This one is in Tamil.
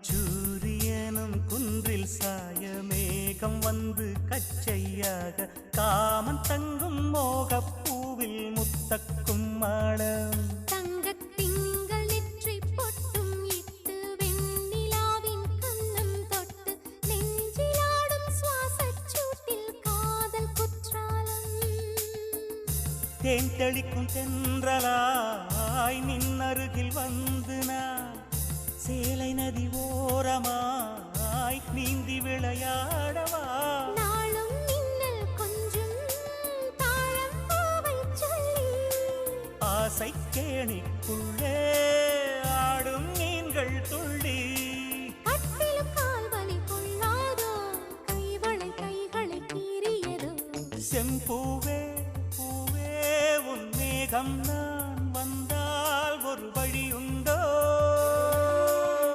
அந்திச்சூரியனும் குன்றில் சாய மேகம் வந்து கச்சையாக காமன் தங்கும் மோகப்பூவில் முத்தக்கும் மாடம் தங்கத்திங்கள் நெற்றி பொட்டும் இட்டு வெண்ணிலாவின் கண்ணம் தொட்டு நெஞ்சிலாடும் சுவாசச் சூட்டில் காதல் குற்றாலம் தேன் தெளிக்கும் தென்றலாய் நின்னருகில் வந்து நான் சேலை நதி ஓரமாய் நீந்தி விளையாடவா நாளும் மின்னல் கொஞ்சம் தாழம் பூவை சொல்லி ஆசை கேணிக்குள்ளே ஆடும் மீன்கள் துள்ளி கட்டிலும் கால்வலி கொள்ளாதோ கைகளை கீறியதோ செம்பூவே பூவே உன் மேகம் நான்